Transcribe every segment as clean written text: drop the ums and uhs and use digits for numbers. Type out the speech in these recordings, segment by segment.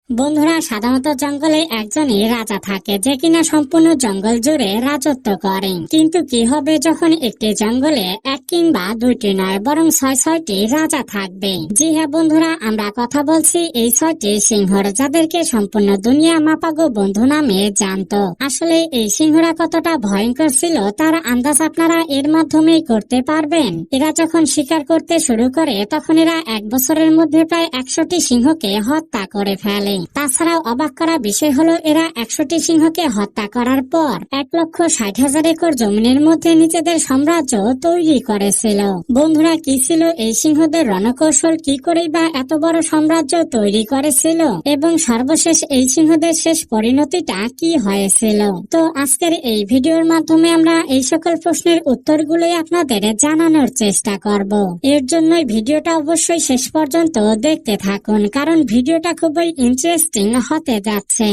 বন্ধুরা, সাধারণত জঙ্গলে একজনই রাজা থাকে যে কিনা সম্পূর্ণ জঙ্গল জুড়ে রাজত্ব করেন। কিন্তু কি হবে যখন একটি জঙ্গলে এক কিংবা দুইটি নয় বরং ছয়টি রাজা থাকবে। জি হ্যাঁ বন্ধুরা, আমরা কথা বলছি এই 6টি সিংহর, যাদেরকে সম্পূর্ণ দুনিয়া মাপাগো বন্ধু নামে জানতো। আসলে এই সিংহরা কতটা ভয়ঙ্কর ছিল তার আন্দাজ আপনারা এর মাধ্যমেই করতে পারবেন। এরা যখন শিকার করতে শুরু করে তখন এরা 1 বছরের মধ্যে প্রায় 100টি সিংহকে হত্যা করে ফেলে। তাছাড়াও অবাক করা বিষয় হলো এরা 100টি সিংহকে হত্যা করার পর 1,60,000 একর জমিনের মধ্যে নিজেদের সাম্রাজ্য তৈরি করেছিল। বন্ধুরা, কি ছিল এই সিংহদের রণকৌশল? কি করেই বা এত বড় সাম্রাজ্য তৈরি করেছিল এবং সর্বশেষ এই সিংহদের শেষ পরিণতিটা কি হয়েছিল? তো আজকের এই ভিডিওর মাধ্যমে আমরা এই সকল প্রশ্নের উত্তরগুলোই আপনাদের জানানোর চেষ্টা করব। এর জন্যই ভিডিওটা অবশ্যই শেষ পর্যন্ত দেখতে থাকুন, কারণ ভিডিওটা খুবই ইন্টারেস্টিং হতে যাচ্ছে।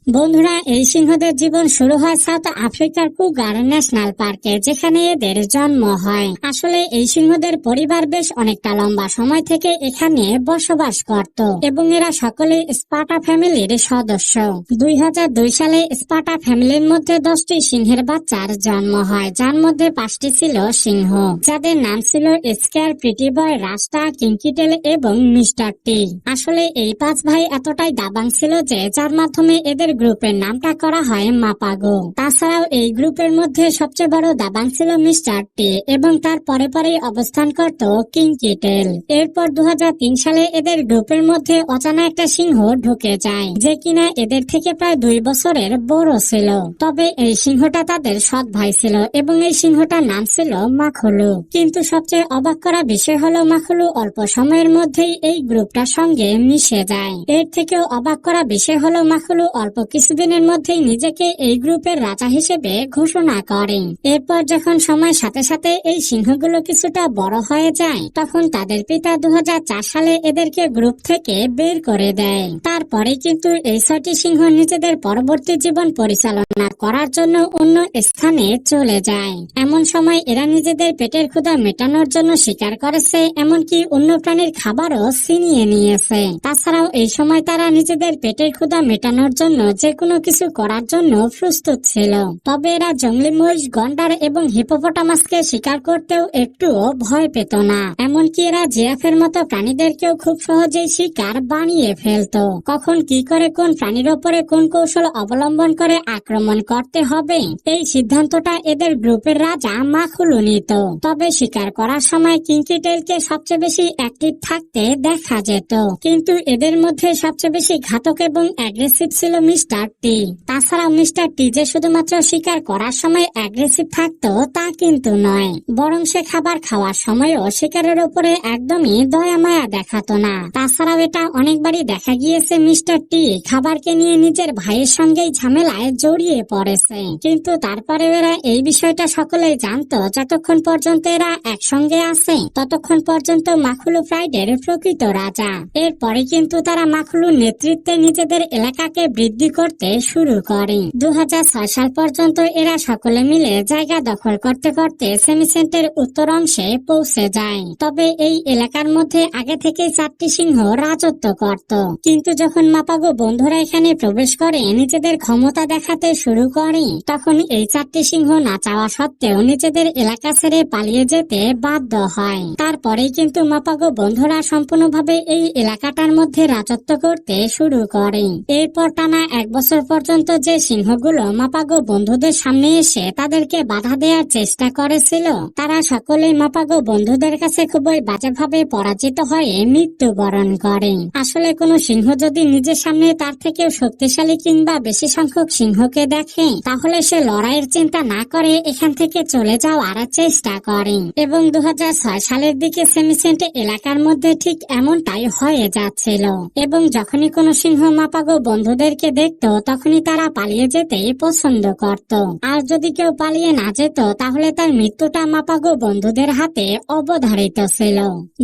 বন্ধুরা, এই সিংহদের জীবন শুরু হয় সাউথ আফ্রিকার কুগার ন্যাশনাল পার্কে, যেখানে এদের জন্ম হয়। আসলে এই সিংহদের পরিবার বেশ অনেকটা লম্বা সময় থেকে এখানে বসবাস করত এবং এরা সকলে স্পার্টা ফ্যামিলির সদস্য। 2002 সালে স্পার্টা ফ্যামিলির মধ্যে 10টি সিংহের বাচ্চার জন্ম হয়, যার মধ্যে 5টি ছিল সিংহ, যাদের নাম ছিল স্কেয়ার, প্রিটি বয়, রাস্টা, কিঙ্কিটেল এবং মিস্টার টি। আসলে এই 5 ভাই এতটাই দাবাং ছিল যে যার মাধ্যমে এদের গ্রুপের নামটা করা হয় মাপাগো। তাছাড়াও এই গ্রুপের মধ্যে সবচেয়ে বড় দাবাং ছিল মিস্টার টি এবং তার পরে পরেই অবস্থান করত কিঙ্কিটেল। এরপর 2003 সালে এদের গ্রুপের মধ্যে অজানা একটা সিংহ ঢুকে যায়, যে কিনা এদের থেকে প্রায় 2 বছরের বড় ছিল। তবে এই সিংহটা তাদের সৎ ভাই ছিল এবং এই সিংহটার নাম ছিল মাখলু। কিন্তু সবচেয়ে অবাক করা বিষয় হলো মাখলু অল্প সময়ের মধ্যেই এই গ্রুপটার সঙ্গে মিশে যায়। এর থেকেও অবাক করা বিষয় হলো মাখলু অল্প কিছুদিনের মধ্যেই নিজেকে এই গ্রুপের রাজা হিসেবে ঘোষণা করেন। এরপর যখন সময়ের সাথে সাথে এই সিংহগুলো কিছুটা বড় হয়ে যায় তখন তাদের পিতা 2004 সালে এদেরকে গ্রুপ থেকে বের করে দেয়। তারপরে কিন্তু এই 6টি সিংহ নিজেদের পরবর্তী জীবন পরিচালনা করার জন্য অন্য স্থানে চলে যায়। এমন সময় এরা নিজেদের পেটের ক্ষুধা মেটানোর জন্য শিকার করেছে, এমনকি অন্য প্রাণীর খাবারও ছিনিয়ে নিয়েছে। তাছাড়াও এই সময় তারা নিজেদের পেটের ক্ষুধা মেটানোর জন্য যে কোনো কিছু করার জন্য প্রস্তুত ছিল। তবে এরা জঙ্গলি মহিষ, গন্ডার এবং হিপোপটামাসকে শিকার করতেও একটুও ভয় পেত না। এমনকি এরা জিরাফের মতো প্রাণীদেরকেও খুব সহজেই শিকার বানিয়ে ফেলত। কখন কি করে কোন প্রাণীর ওপরে কোন কৌশল অবলম্বন করে আক্রমণ করতে হবে এই সিদ্ধান্তটা এদের গ্রুপের রাজা মাখলু নিত। তবে শিকার করার সময় কিঙ্কিটেলকে সবচেয়ে বেশি অ্যাক্টিভ থাকতে দেখা যেত, কিন্তু এদের মধ্যে সবচেয়ে বেশি ঘাতক এবং অ্যাগ্রেসিভ ছিল মিস্টার টি। তাছাড়াও মিস্টার টি যে শুধুমাত্র শিকার করার সময় অ্যাগ্রেসিভ থাকতো তা কিন্তু নয়, বরং সে খাবার খাওয়ার সময়ও শিকারের উপরে একদমই দয়া মায়া দেখাতো না। তাছাড়াও এটা অনেকবারই দেখা গিয়েছে মিস্টার টি খাবারকে নিয়ে নিজের ভাইয়ের সঙ্গেই ঝামেলায় জড়িয়ে পড়েছে। কিন্তু তারপরে এরা এই বিষয়টা সকলেই জানতো। যতক্ষণ পর্যন্ত এরা একসঙ্গে আছে ততক্ষণ পর্যন্ত মাখলু প্রাইডের প্রকৃত রাজা। এরপরে কিন্তু তারা মাখলুর নেতৃত্বে নিজেদের এলাকাকে বৃদ্ধি করতে শুরু করে। 2006 সাল পর্যন্ত এরা সকলে মিলে জায়গা দখল করতে করতে সেমিসেন্টের উত্তর অংশে পৌঁছে যায়। তবে এই এলাকার মধ্যে আগে থেকে 4টি সিংহ রাজত্ব করত, কিন্তু যখন মাপাগো বন্ধুরা এখানে প্রবেশ করে নিজেদের ক্ষমতা দেখাতে শুরু করে তখন এই 4টি সিংহ না চাওয়া সত্ত্বেও নিজেদের এলাকা ছেড়ে পালিয়ে যেতে বাধ্য হয়। তারপরেই কিন্তু মাপাগো বন্ধুরা সম্পূর্ণভাবে এই এলাকাটার মধ্যে রাজত্ব করতে শুরু করে। এরপর টানা 1 বছর পর্যন্ত যে সিংহগুলো মাপাগো বন্ধুদের সামনে এসে তাদেরকে বাধা দেওয়ার চেষ্টা করেছিল তারা সকলেই মাপাগো বন্ধুদের কাছে খুবই বাজেভাবে পরাজিত হয়ে মৃত্যুবরণ করে। আসলে কোনো সিংহ যদি নিজের সামনে তার থেকেও শক্তিশালী কিংবা বেশি সংখ্যক সিংহকে দেখে তাহলে সে লড়াইয়ের চিন্তা না করে এখান থেকে চলে যাওয়ার চেষ্টা করে এবং 2006 সালের দিকে সেমিসেন্ট এলাকার মধ্যে ঠিক এমনটাই হয়ে যাচ্ছিল। এবং যখনই কোনো সিংহ মাপাগো বন্ধুদেরকে দেখতো তখনই তারা পালিয়ে যেতে পছন্দ করত। আর যদি কেউ পালিয়ে না যেত তাহলে তার মৃত্যুটা মাপাগো বন্ধুদের হাতে অবধারিত ছিল।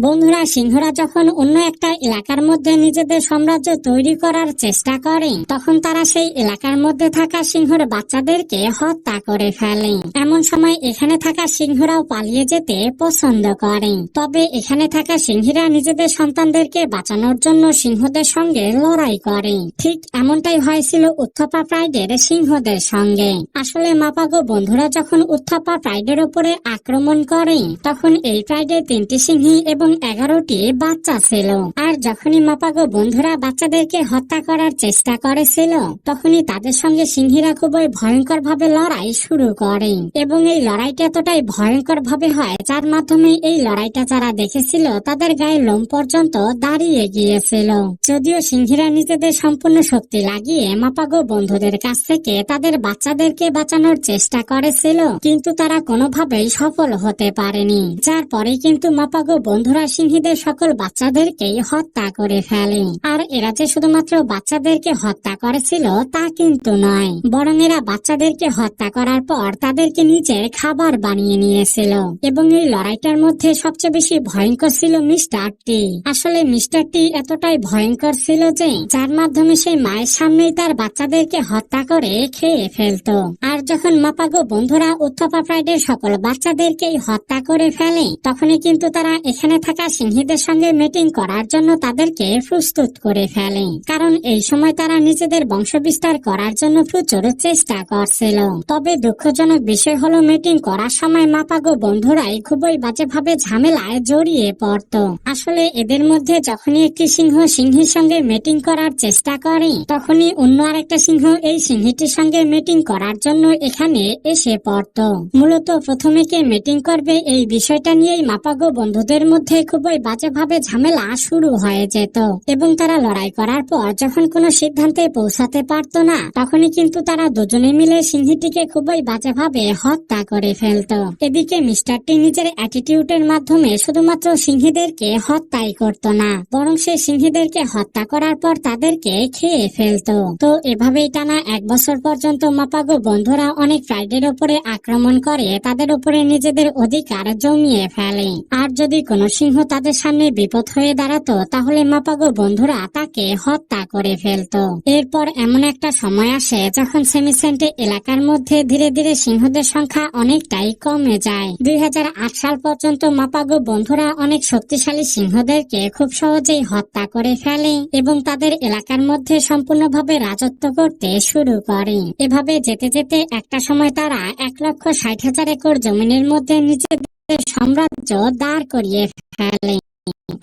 বন্ধুরা, সিংহরা যখন অন্য একটা এলাকার মধ্যে নিজেদের সাম্রাজ্য তৈরি করার চেষ্টা করে তখন তারা সেই এলাকার মধ্যে থাকা সিংহর বাচ্চাদেরকে হত্যা করে ফেলে। এমন সময় এখানে থাকা সিংহরাও পালিয়ে যেতে পছন্দ করে। তবে এখানে থাকা সিংহীরা নিজেদের সন্তানদেরকে বাঁচানোর জন্য সিংহদের সঙ্গে লড়াই করে। ঠিক এমনটাই হয়েছিল উত্থপা প্রাইডের সিংহদের সঙ্গে। আসলে মাপাগো বন্ধুরা যখন উত্থপা প্রাইডের উপরে আক্রমণ করে তখন এই প্রাইডের 3টি সিংহী এবং 11টি বাচ্চা ছিল। আর যখনই মাপাগো বন্ধুরা বাচ্চাদেরকে হত্যা করার চেষ্টা করেছিল তখনই তাদের সঙ্গে সিংহীরা খুবই ভয়ঙ্কর ভাবে লড়াই শুরু করে এবং এই লড়াইটা এতটাই ভয়ঙ্কর ভাবে হয় যার মাধ্যমে এই লড়াইটা যারা দেখেছিল তাদের গায়ে লোম পর্যন্ত দাঁড়িয়ে গিয়েছিল। যদিও সিংহীরা নিজেদের সম্পূর্ণ শক্তি লাগিয়ে মাপাগো বন্ধুদের কাছ থেকে তাদের বাচ্চাদেরকে বাঁচানোর চেষ্টা করেছিল কিন্তু তারা কোনোভাবেই সফল হতে পারেনি। যার পরে কিন্তু মাপাগো বন্ধুরা সিংহীদের সকল বাচ্চাদেরকেই হত্যা করে ফেলে। আর এরা যে শুধুমাত্র বাচ্চাদেরকে হত্যা করেছিল তা কিন্তু নয়, বরং এরা বাচ্চাদেরকে হত্যা করার পর তাদেরকে নিজের খাবার বানিয়ে নিয়েছিল। এবং এই লড়াইটার মধ্যে সবচেয়ে বেশি ভয়ঙ্কর ছিল মিস্টার টি। আসলে মিস্টার টি এতটাই ভয়ঙ্কর ছিল যে যার মাধ্যমে সেই মায়ের সামনেই তার বাচ্চাদেরকে হত্যা করে খেয়ে ফেলতো। আর যখন মাপাগো বন্ধুরা উত্থপা প্রাইডের সকল বাচ্চাদেরকেই হত্যা করে ফেলে তখনই কিন্তু তারা এখানে থাকা সিংহীদের সঙ্গে মিটিং করার জন্য তাদেরকে প্রস্তুত করে ফেলে। কারণ এই সময় তারা নিজেদের বংশ বিস্তার করার জন্য প্রচুর চেষ্টা করছিল। তবে দুঃখজনক বিষয় হলো মিটিং করার সময় মাপাগো বন্ধুরাই খুবই বাজেভাবে ঝামেলায় জড়িয়ে পড়ত। আসলে এদের মধ্যে যখনই একটি সিংহ সিংহীর সঙ্গে মিটিং করার চেষ্টা করে তখনই অন্য আরেকটা সিংহ এই সিংহীটির সঙ্গে মিটিং করার জন্য এখানে এসে পড়ত। মূলত প্রথমে কে মিটিং করবে এই বিষয়টা নিয়েই মাপাগো বন্ধুদের মধ্যে খুবই বাজেভাবে ঝামেলা শুরু হয়ে যেত এবং তারা লড়াই করার পর যখন কোনো সিদ্ধান্তে পৌঁছাতে পারত না তখনই কিন্তু তারা দুজনে মিলে সিংহীটিকে খুবই বাজেভাবে হত্যা করে ফেলত। এদিকে মিস্টার টি নিজের অ্যাটিটিউডের মাধ্যমে শুধুমাত্র সিংহীদেরকে হত্যাই করত না, বরং সে সিংহীদেরকে হত্যা করার পর তাদেরকে খেয়ে ফেলত। তো এভাবেই টানা 1 বছর পর্যন্ত মাপাগো বন্ধুরা অনেক প্রাইডের উপরে আক্রমণ করে তাদের উপরে নিজেদের অধিকার জমিয়ে ফেলে। আর যদি কোনো সিংহ তাদের সামনে বিপদ হয়ে দাঁড়াতো তাহলে মাপাগো বন্ধুরা তাকে হত্যা করে ফেলতো। এরপর এমন একটা সময় আসে যখন সেমিসেন্টে এলাকার মধ্যে ধীরে ধীরে সিংহদের সংখ্যা অনেকটাই কমে যায়। 2008 সাল পর্যন্ত মাপাগো বন্ধুরা অনেক শক্তিশালী সিংহদেরকে খুব সহজেই হত্যা করে ফেলে এবং তাদের এলাকার মধ্যে সম্পূর্ণভাবে রাজত্ব করতে শুরু করে। এভাবে যেতে যেতে একটা সময় তারা 1,60,000 একর জমিনের মধ্যে নিজেদের সাম্রাজ্য দাঁড় করিয়ে ফেলে।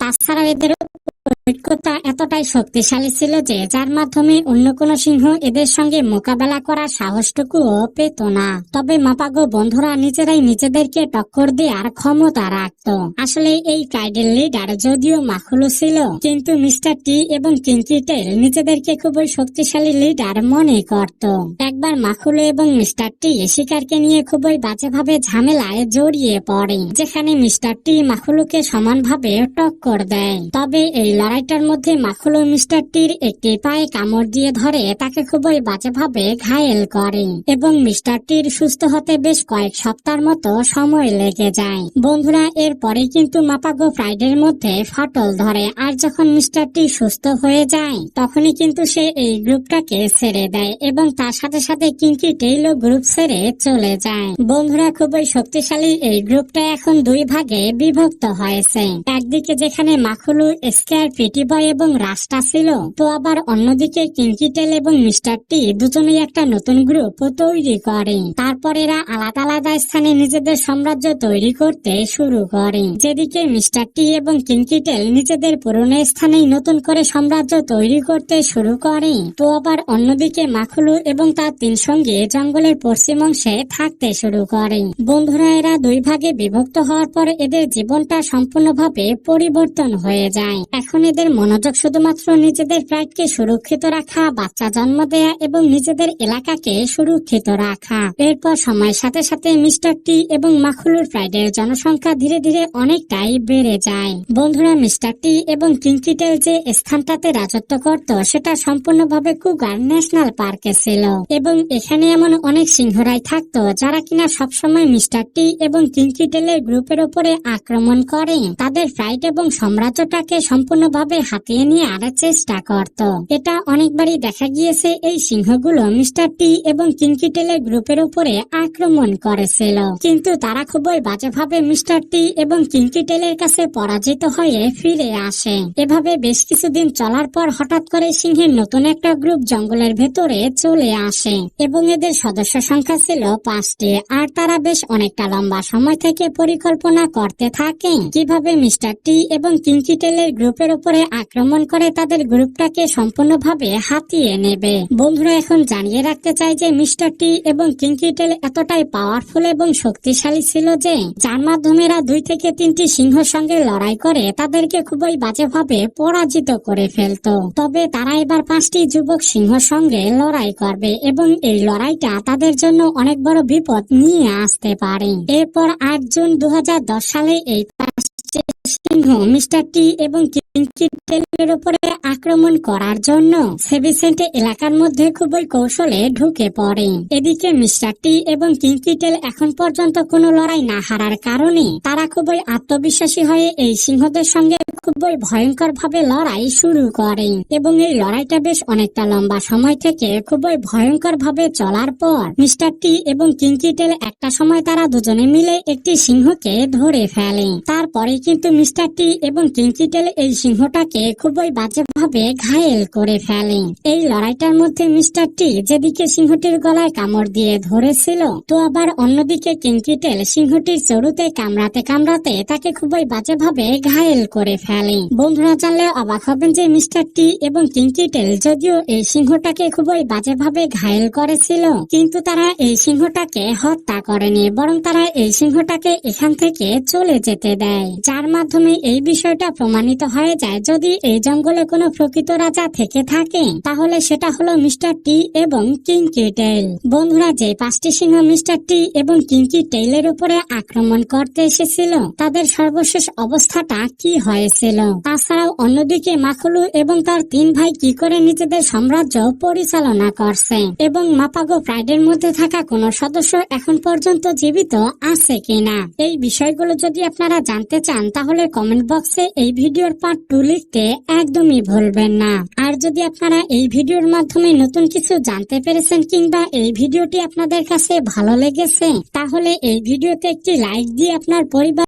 তাছাড়া এদের ঐক্যতা এতটাই শক্তিশালী ছিল যে যার মাধ্যমে অন্য কোনো সিংহ এদের সঙ্গে মোকাবেলা করার সাহসটুকুও পেত না। তবে মাপাগো বন্ধুরা নিজেরাই নিজেদেরকে টক্কর দেওয়ার ক্ষমতা রাখত। আসলে এই প্রাইডের লিডার যদিও মাখুলু ছিল কিন্তু মিস্টার টি এবং কিঙ্কি টেল নিজেদেরকে খুবই শক্তিশালী লিডার মনে করত। একবার মাখুলু এবং মিস্টার টি শিকারকে নিয়ে খুবই বাজেভাবে ঝামেলায় জড়িয়ে পড়ে যেখানে মিস্টার টি মাখুলুকে সমানভাবে টক্কর দেয়। তবে এই লড়াইটার মধ্যে মাখুলু মিস্টার টির একটি পায়ে কামড় দিয়ে ধরে তাকে খুবই বাজেভাবে ঘায়েল করে এবং মিস্টার টির সুস্থ হতে বেশ কয়েক সপ্তাহের মতো সময় লেগে যায়। বন্ধুরা, এরপরে কিন্তু মাপাগো প্রাইডের মধ্যে ফাটল ধরে আর যখন মিস্টার টি সুস্থ হয়ে যায় তখনই কিন্তু সে এই গ্রুপটাকে ছেড়ে দেয় এবং তার সাথে সাথে কিঙ্কি টেইলও গ্রুপ ছেড়ে চলে যায়। বন্ধুরা, খুবই শক্তিশালী এই গ্রুপটা এখন 2 ভাগে বিভক্ত হয়েছে। একদিকে যেখানে মাখুলু, স্কেয়ার, পিটি বয় এবং রাস্তা ছিল, তো আবার অন্যদিকে কিঙ্কি টেল এবং মিস্টার টি দুজনেই একটা নতুন গ্রুপ তৈরি করে। তারপর এরা আলাদা আলাদা স্থানে নিজেদের সাম্রাজ্য তৈরি করতে শুরু করে। যেদিকে মিস্টার টি এবং কিঙ্কি টেল নিজেদের পুরনো স্থানেই নতুন করে সাম্রাজ্য তৈরি করতে শুরু করে, তো আবার অন্যদিকে মাখুলু এবং তার 3 সঙ্গী জঙ্গলের পশ্চিম অংশে থাকতে শুরু করে। বন্ধুরা, এরা 2 ভাগে বিভক্ত হওয়ার পর এদের জীবনটা সম্পূর্ণভাবে পরিবর্তন হয়ে যায়। এখন এখন এদের মনোযোগ শুধুমাত্র নিজেদের প্রাইডকে সুরক্ষিত রাখা, বাচ্চা জন্ম দেয়া এবং নিজেদের এলাকাকে সুরক্ষিত রাখা। এরপর সময়ের সাথে সাথে মিস্টার টি এবং মাখলুর প্রাইডের জনসংখ্যা ধীরে ধীরে অনেকটাই বেড়ে যায়। বন্ধুরা, মিস্টার টি এবং কিঙ্কি টেল যে স্থানটাতে রাজত্ব করত সেটা সম্পূর্ণভাবে কুগার ন্যাশনাল পার্কে ছিল এবং এখানে এমন অনেক সিংহরাই থাকতো যারা কিনা সবসময় মিস্টার টি এবং কিঙ্কি টেলের গ্রুপের উপরে আক্রমণ করে তাদের প্রাইড এবং সাম্রাজ্যটাকে সম্পূর্ণভাবে হাতিয়ে নিয়ে আনার চেষ্টা করত। এটা অনেকবারই দেখা গিয়েছে এই সিংহগুলো মিস্টার টি এবং কিঙ্কি টেলের গ্রুপের উপরে আক্রমণ করেছিল, কিন্তু তারা খুবই বাজেভাবে মিস্টার টি এবং কিঙ্কি টেলের কাছে পরাজিত হয়ে ফিরে আসে। এভাবে বেশ কিছুদিন চলার পর হঠাৎ করে সিংহের নতুন একটা গ্রুপ জঙ্গলের ভেতরে চলে আসে এবং এদের সদস্য সংখ্যা ছিল 5টি। আর তারা বেশ অনেকটা লম্বা সময় থেকে পরিকল্পনা করতে থাকে কিভাবে মিস্টার টি এবং কিঙ্কি টেলের গ্রুপের উপরে আক্রমণ করে তাদের গ্রুপটাকে সম্পূর্ণভাবে হাতিয়ে নেবে। বন্ধুরা, এখন জানিয়ে রাখতে চাই যে মিস্টার টি এবং কিঙ্কি টেল এতটাই পাওয়ারফুল এবং শক্তিশালী ছিল যে যার মাধ্যমে এরা 2 থেকে 3টি সিংহর সঙ্গে লড়াই করে তাদেরকে খুবই বাজেভাবে পরাজিত করে ফেলতো। তবে তারা এবার 5টি যুবক সিংহর সঙ্গে লড়াই করবে এবং এই লড়াইটা তাদের জন্য অনেক বড় বিপদ নিয়ে আসতে পারে। এরপর 8 জুন 2010 সালে এই সিংহ মিস্টার টি এবং কিঙ্কি টেলের উপরে আক্রমণ করার জন্য সেভিসেন্ট এলাকার মধ্যে খুবই কৌশলে ঢুকে পড়ে। এদিকে মিস্টার টি এবং কিঙ্কি টেল এখন পর্যন্ত কোনো লড়াই না হারার কারণে তারা খুবই আত্মবিশ্বাসী হয়ে এই সিংহদের সঙ্গে খুবই ভয়ঙ্কর ভাবে লড়াই শুরু করে এবং এই লড়াইটা বেশ অনেকটা লম্বা সময় থেকে খুবই ভয়ঙ্কর ভাবে চলার পর মিস্টার টি এবং কিঙ্কি টেল একটা সময় তারা দুজনে মিলে একটি সিংহকে ধরে ফেলে। তারপরে কিন্তু মিস্টার টি এবং কিঙ্কি টেল এই সিংহটাকে খুবই বাজেভাবে ঘায়েল করে ফেলে। এই লড়াইটার মধ্যে মিস্টার টি যেদিকে সিংহটির গলায় কামড় দিয়ে ধরেছিল, তো আবার অন্যদিকে কিঙ্কি টেল সিংহটির চড়ুতে কামড়াতে কামড়াতে তাকে খুবই বাজেভাবে ঘায়েল করে ফেলে। বন্ধুরা, জানলে অবাক হবেন যে মিস্টার টি এবং কিঙ্কি টেল যদিও এই সিংহটাকে খুবই বাজেভাবে ঘায়েল করেছিল, কিন্তু তারা এই সিংহটাকে হত্যা করেনি, বরং তারা এই সিংহটাকে এখান থেকে চলে যেতে দেয়, যার মাধ্যমে এই বিষয়টা প্রমাণিত হয়ে যায় যদি এই জঙ্গলে কোনো প্রকৃত রাজা থেকে থাকে তাহলে সেটা হলো মিস্টার টি এবং কিঙ্কি টেল। বন্ধুরা, যে 5টি সিংহ মিস্টার টি এবং কিঙ্কি টেইলের উপরে আক্রমণ করতে এসেছিল তাদের সর্বশেষ অবস্থাটা কি হয়েছিল, তাছাড়াও অন্যদিকে মাখলু এবং তার 3 ভাই কি করে নিজেদের সাম্রাজ্য পরিচালনা করছে এবং মাপাগো প্রাইডের মধ্যে থাকা কোন সদস্য এখন পর্যন্ত জীবিত আছে কিনা, এই বিষয়গুলো যদি আপনারা জানতে চান তাহলে কমেন্ট বক্সে এই ভিডিওর পার্ট 2 লিখতে একদমই ভুলবেন না। আর যদি আপনারা এই ভিডিওর মাধ্যমে নতুন কিছু জানতে পেরেছেন কিংবা এই ভিডিওটি আপনাদের কাছে ভালো লেগেছে তাহলে এই ভিডিওতে একটি লাইক দিয়ে আপনার পরিবার